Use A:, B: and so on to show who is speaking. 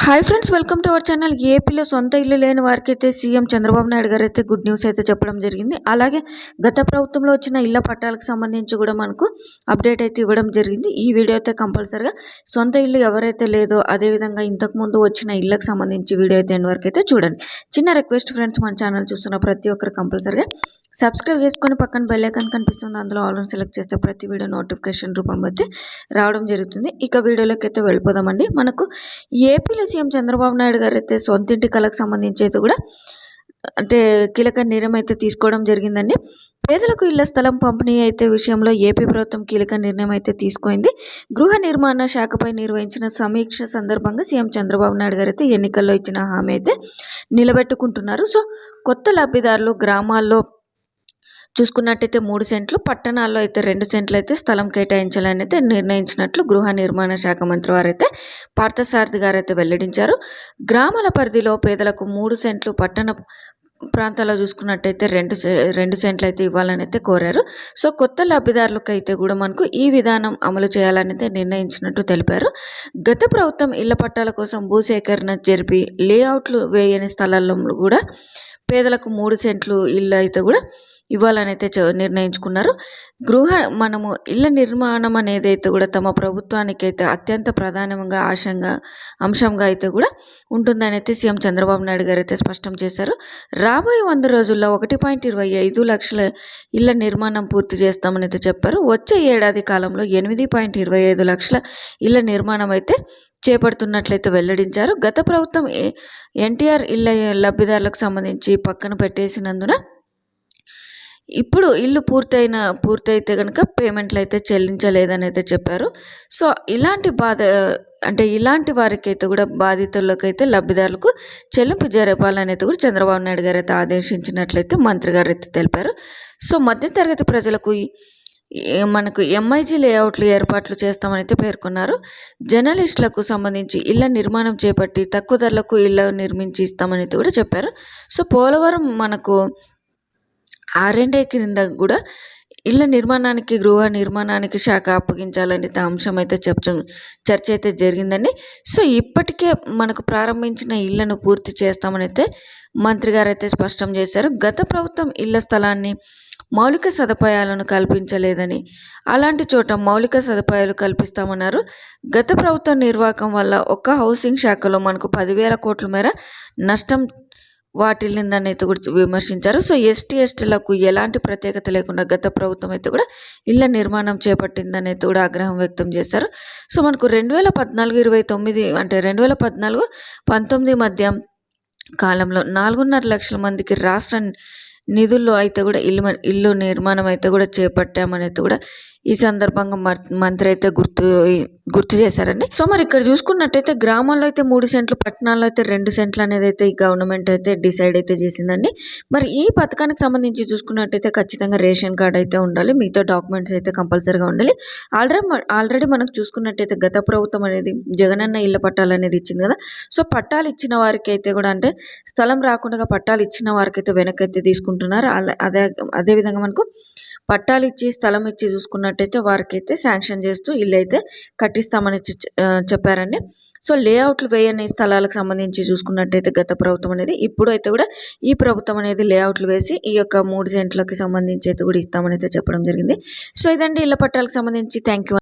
A: Hi friends, welcome to our channel. ఏపీలో సొంత ఇల్లు లేని వారికైతే సీఎం చంద్రబాబు నాయుడు గారు అయితే గుడ్ న్యూస్ అయితే చెప్పడం జరిగింది. అలాగే గత ప్రభుత్వంలో వచ్చిన ఇళ్ల పట్టాలకు సంబంధించి కూడా మనకు అప్డేట్ అయితే ఇవ్వడం జరిగింది. ఈ వీడియో అయితే కంపల్సరిగా సొంత ఇల్లు ఎవరైతే లేదో అదేవిధంగా ఇంతకుముందు వచ్చిన ఇళ్లకు సంబంధించి వీడియో అయితే ఎండ్ వరకు అయితే చూడండి. చిన్న రిక్వెస్ట్ ఫ్రెండ్స్, మన ఛానల్ చూస్తున్న ప్రతి ఒక్కరు కంపల్సరిగా సబ్స్క్రైబ్ చేసుకొని పక్కన బెల్ ఐకాన్ కనిపిస్తుంది, అందులో ఆల్ ఆన్ సెలెక్ట్ చేస్తే ప్రతి వీడియో నోటిఫికేషన్ రూపంలో అయితే రావడం జరుగుతుంది. ఇక వీడియోలోకి అయితే వెళ్ళిపోదామండి. మనకు ఏపీలో సీఎం చంద్రబాబు నాయుడు గారు అయితే సొంతింటి కళకు సంబంధించి అయితే కూడా అంటే కీలక నిర్ణయం అయితే తీసుకోవడం జరిగిందండి. పేదలకు ఇళ్ల స్థలం పంపిణీ అయితే విషయంలో ఏపీ ప్రభుత్వం కీలక నిర్ణయం అయితే తీసుకుంది. గృహ నిర్మాణ శాఖపై నిర్వహించిన సమీక్ష సందర్భంగా సీఎం చంద్రబాబు నాయుడు గారు అయితే ఎన్నికల్లో ఇచ్చిన హామీ అయితే నిలబెట్టుకుంటున్నారు. సో కొత్త లబ్ధిదారులు గ్రామాల్లో చూసుకున్నట్టయితే 3 సెంట్లు, పట్టణాల్లో అయితే 2 సెంట్లు అయితే స్థలం కేటాయించాలని అయితే నిర్ణయించినట్లు గృహ నిర్మాణ శాఖ మంత్రి వారైతే పార్థసారథి గారు అయితే వెల్లడించారు. గ్రామాల పరిధిలో పేదలకు 3 సెంట్లు, పట్టణ ప్రాంతాల్లో చూసుకున్నట్టయితే 2 సెంట్లు అయితే ఇవ్వాలని అయితే కోరారు. సో కొత్త లబ్ధిదారులకు అయితే కూడా మనకు ఈ విధానం అమలు చేయాలని అయితే నిర్ణయించినట్టు తెలిపారు. గత ప్రభుత్వం ఇళ్ల పట్టాల కోసం భూసేకరణ జరిపి లేఅవుట్లు వేయని స్థలాల్లో కూడా పేదలకు 3 సెంట్లు ఇల్లు అయితే కూడా ఇవ్వాలని అయితే నిర్ణయించుకున్నారు. మనము ఇళ్ల నిర్మాణం అనేది అయితే కూడా తమ ప్రభుత్వానికి అయితే అత్యంత ప్రధానంగా అంశంగా అయితే కూడా ఉంటుందని అయితే సీఎం చంద్రబాబు నాయుడు గారు అయితే స్పష్టం చేశారు. రాబోయే 100 రోజుల్లో 1.25 లక్షల ఇళ్ల నిర్మాణం పూర్తి చేస్తామని అయితే చెప్పారు. వచ్చే ఏడాది కాలంలో 8.25 లక్షల ఇళ్ల నిర్మాణం అయితే చేపడుతున్నట్లయితే వెల్లడించారు. గత ప్రభుత్వం ఎన్టీఆర్ ఇళ్ల లబ్ధిదారులకు సంబంధించి పక్కన పెట్టేసినందున ఇప్పుడు ఇల్లు పూర్తయితే కనుక పేమెంట్లు అయితే చెల్లించలేదని అయితే చెప్పారు. సో ఇలాంటి వారికి అయితే కూడా బాధితులకైతే లబ్ధిదారులకు చెల్లింపు జరపాలని అయితే కూడా చంద్రబాబు నాయుడు గారు అయితే ఆదేశించినట్లయితే మంత్రి గారు అయితే తెలిపారు. సో మధ్యతరగతి ప్రజలకు మనకు ఎంఐజీ లేఅవుట్లు ఏర్పాట్లు చేస్తామని అయితే పేర్కొన్నారు. జర్నలిస్టులకు సంబంధించి ఇళ్ల నిర్మాణం చేపట్టి తక్కువ ధరలకు ఇళ్ల నిర్మించి ఇస్తామని అయితే కూడా చెప్పారు. సో పోలవరం మనకు R&A కింద కూడా ఇళ్ల నిర్మాణానికి గృహ నిర్మాణానికి శాఖ అప్పగించాలని అంశం అయితే చర్చ అయితే జరిగిందండి. సో ఇప్పటికే మనకు ప్రారంభించిన ఇళ్లను పూర్తి చేస్తామని అయితే మంత్రి గారు అయితే స్పష్టం చేశారు. గత ప్రభుత్వం ఇళ్ల స్థలాన్ని మౌలిక సదుపాయాలను కల్పించలేదని, అలాంటి చోట మౌలిక సదుపాయాలు కల్పిస్తామన్నారు. గత ప్రభుత్వ నిర్వాహకం వల్ల ఒక్క హౌసింగ్ శాఖలో మనకు 10,000 కోట్ల మేర నష్టం వాటిల్లిందని అయితే కూడా విమర్శించారు. సో ఎస్టీలకు ఎలాంటి ప్రత్యేకత లేకుండా గత ప్రభుత్వం అయితే కూడా ఇళ్ల నిర్మాణం చేపట్టిందని అయితే కూడా ఆగ్రహం వ్యక్తం చేశారు. సో మనకు 2014-29 అంటే 2014-19 మధ్య కాలంలో 4.5 లక్షల మందికి రాష్ట్ర నిధుల్లో అయితే కూడా ఇల్లు నిర్మాణం అయితే కూడా చేపట్టామని అయితే కూడా ఈ సందర్భంగా మంత్రి అయితే గుర్తు చేశారండి. సో మరి ఇక్కడ చూసుకున్నట్టయితే గ్రామాల్లో అయితే 3 సెంట్లు, పట్టణాల్లో అయితే 2 సెంట్లు అనేది అయితే ఈ గవర్నమెంట్ అయితే డిసైడ్ అయితే చేసిందండి. మరి ఈ పథకానికి సంబంధించి చూసుకున్నట్టయితే ఖచ్చితంగా రేషన్ కార్డు అయితే ఉండాలి, మిగతా డాక్యుమెంట్స్ అయితే కంపల్సరీగా ఉండాలి. ఆల్రెడీ మనకు చూసుకున్నట్టయితే గత ప్రభుత్వం అనేది జగనన్న ఇళ్ల పట్టాలు అనేది ఇచ్చింది కదా. సో పట్టాలు ఇచ్చిన వారికి అయితే కూడా అంటే స్థలం రాకుండా పట్టాలు ఇచ్చిన వారికి అయితే వెనక్కి అయితే తీసుకుంటున్నారు. అదేవిధంగా మనకు పట్టాలు ఇచ్చి స్థలం ఇచ్చి చూసుకున్నట్టయితే వారికి అయితే శాంక్షన్ చేస్తూ ఇల్లు అయితే కట్టిస్తామని చెప్పారండి. సో లేఅవుట్లు వేయని స్థలాలకు సంబంధించి చూసుకున్నట్టయితే గత ప్రభుత్వం అనేది ఇప్పుడు అయితే కూడా ఈ ప్రభుత్వం అనేది లేఅవుట్లు వేసి ఈ యొక్క 3 సెంట్లకి సంబంధించి అయితే కూడా ఇస్తామని అయితే చెప్పడం జరిగింది. సో ఇదండి ఇళ్ల పట్టాలకు సంబంధించి. Thank you.